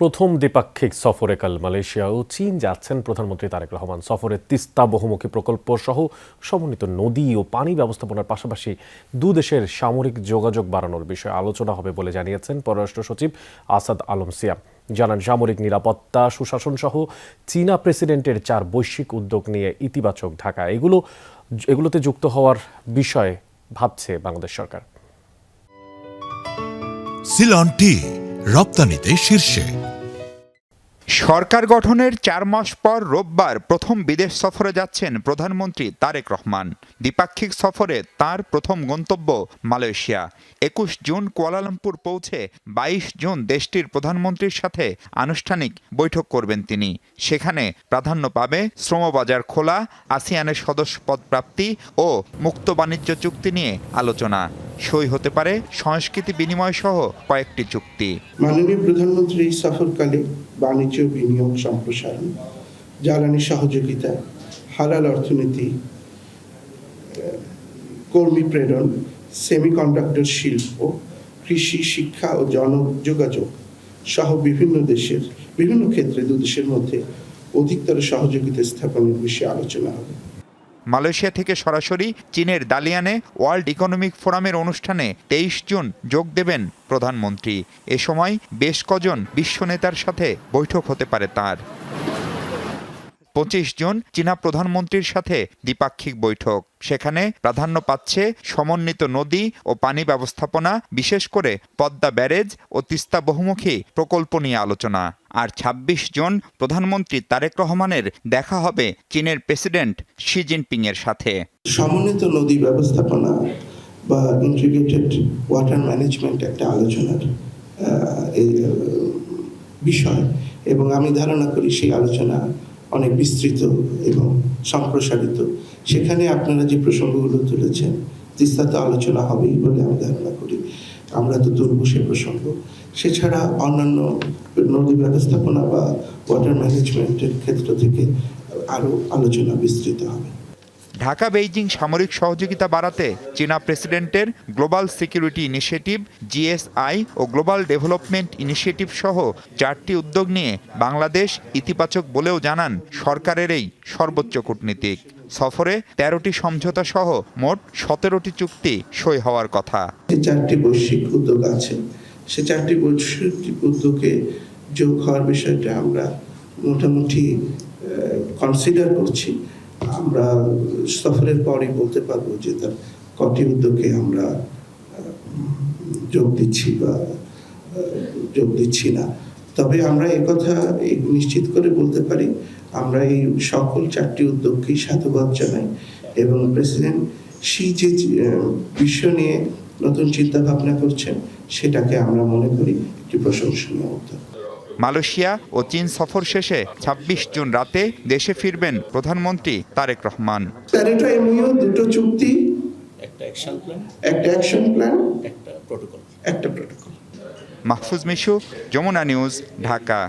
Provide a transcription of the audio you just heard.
প্রথম দ্বিপাক্ষিক সফরে কাল মালয়েশিয়া ও চীন যাচ্ছেন প্রধানমন্ত্রী তারেক রহমান। সফরে তিস্তা বহুমুখী প্রকল্প সহ সমন্বিত নদী ও পানি ব্যবস্থাপনার পাশাপাশি দুদেশের সামরিক যোগাযোগ বাড়ানোর বিষয়ে আলোচনা হবে বলে জানিয়েছেন পররাষ্ট্র সচিব আসাদ আলম সিয়াম। জানান, সামরিক নিরাপত্তা, সুশাসন সহ চীনা প্রেসিডেন্টের 4 বৈশ্বিক উদ্যোগ নিয়ে ইতিবাচক ঢাকা এগুলোতে যুক্ত হওয়ার বিষয়ে ভাবছে বাংলাদেশ সরকার। সিলন টি রপ্তানিতে শীর্ষে। সরকার গঠনের 4 মাস পর রোববার প্রথম বিদেশ সফরে যাচ্ছেন প্রধানমন্ত্রী তারেক রহমান। দ্বিপাক্ষিক সফরে তার প্রথম গন্তব্য মালয়েশিয়া। 21 জুন কুয়ালালামপুর পৌঁছে 22 জুন দেশটির প্রধানমন্ত্রীর সাথে আনুষ্ঠানিক বৈঠক করবেন তিনি। সেখানে প্রাধান্য পাবে শ্রমবাজার খোলা, আসিয়ানের সদস্যপদ প্রাপ্তি ও মুক্ত বাণিজ্য চুক্তি নিয়ে আলোচনা। সই হতে পারে সংস্কৃতি বিনিময় সহ কয়েকটি চুক্তি। মাননীয় প্রধানমন্ত্রী এই সফরকালে বাণিজ্য বিনিয়োগ সম্প্রসারণ, জ্বালানি সহযোগিতা, হালাল অর্থনীতি, কর্মী প্রেরণ, সেমিকন্ডাক্টর শিল্প, কৃষি, শিক্ষা ও জনযোগাযোগ সহ বিভিন্ন ক্ষেত্রে দুদেশের মধ্যে অধিকতর সহযোগিতা স্থাপনের বিষয়ে আলোচনা হবে। মালয়েশিয়া থেকে সরাসরি চীনের দালিয়ানে ওয়ার্ল্ড ইকোনমিক ফোরামের অনুষ্ঠানে 23 জুন যোগ দেবেন প্রধানমন্ত্রী। এ সময় বেশ কজন বিশ্ব নেতার সাথে বৈঠক হতে পারে তার। 25 জুন চীনা প্রধানমন্ত্রীর সাথে দ্বিপাক্ষিক বৈঠক। সেখানে প্রাধান্য পাচ্ছে সমন্বিত নদী ও পানি ব্যবস্থাপনা, বিশেষ করে পদ্মা ব্যারেজ ও তিস্তা বহুমুখী প্রকল্প নিয়ে আলোচনা। আর 26 জুন প্রধানমন্ত্রী তারেক রহমানের দেখা হবে চীনের প্রেসিডেন্ট শি জিনপিং এর সাথে। সমন্বিত নদী ব্যবস্থাপনা বা ইন্টিগ্রেটেড ওয়াটার ম্যানেজমেন্ট একটা আলোচনার বিষয়, এবং আমি ধারণা করি সেই আলোচনা অনেক বিস্তৃত এবং সম্প্রসারিত। সেখানে আপনারা যে প্রসঙ্গগুলো তুলেছেন, তিস্তাতে আলোচনা হবেই বলে আমি ধারণা করি। আমরা তো তুলব সে প্রসঙ্গ। সেছাড়া অন্যান্য নদী ব্যবস্থাপনা বা ওয়াটার ম্যানেজমেন্টের ক্ষেত্র থেকে আরও আলোচনা বিস্তৃত হবে। ঢাকা বেইজিং সামরিক সহযোগিতা বাড়াতে চীনা প্রেসিডেন্টের গ্লোবাল সিকিউরিটি ইনিশিয়েটিভ GSI ও গ্লোবাল ডেভেলপমেন্ট ইনিশিয়েটিভ সহ 4টি উদ্যোগ নিয়ে বাংলাদেশ ইতিবাচক বলেও জানান সরকারের এই সর্বোচ্চ কূটনীতিক। সফরে 13টি সমঝোতা সহ মোট 17টি চুক্তি সই হওয়ার কথা। যে 4টি বৈশ্বিক উদ্যোগ আছে, সে 4টি বৈশ্বিক উদ্যোগে যোগ হওয়ার বিষয়টা আমরা মোটামুটি কনসিডার করছি। আমরা সফরের পরই বলতে পারবো যে তার কটি উদ্যোগে আমরা যোগ দিচ্ছি না। তবে আমরা একথা নিশ্চিত করে বলতে পারি, আমরা এই সকল 4টি উদ্যোগকেই সাধুবাদ জানাই, এবং প্রেসিডেন্ট শি যে বিষয় নিয়ে নতুন চিন্তা ভাবনা করছেন সেটাকে আমরা মনে করি একটি প্রশংসনীয় উদ্যোগ। মালয়েশিয়া ও চীন সফর শেষে 26 জুন রাতে দেশে ফিরবেন প্রধানমন্ত্রী তারেক রহমান। 13টা MOU, 2টো চুক্তি, একটা অ্যাকশন প্ল্যান, একটা প্রটোকল। একটা প্রটোকল। মাহফুজ মিশু, যমুনা নিউজ, ঢাকা।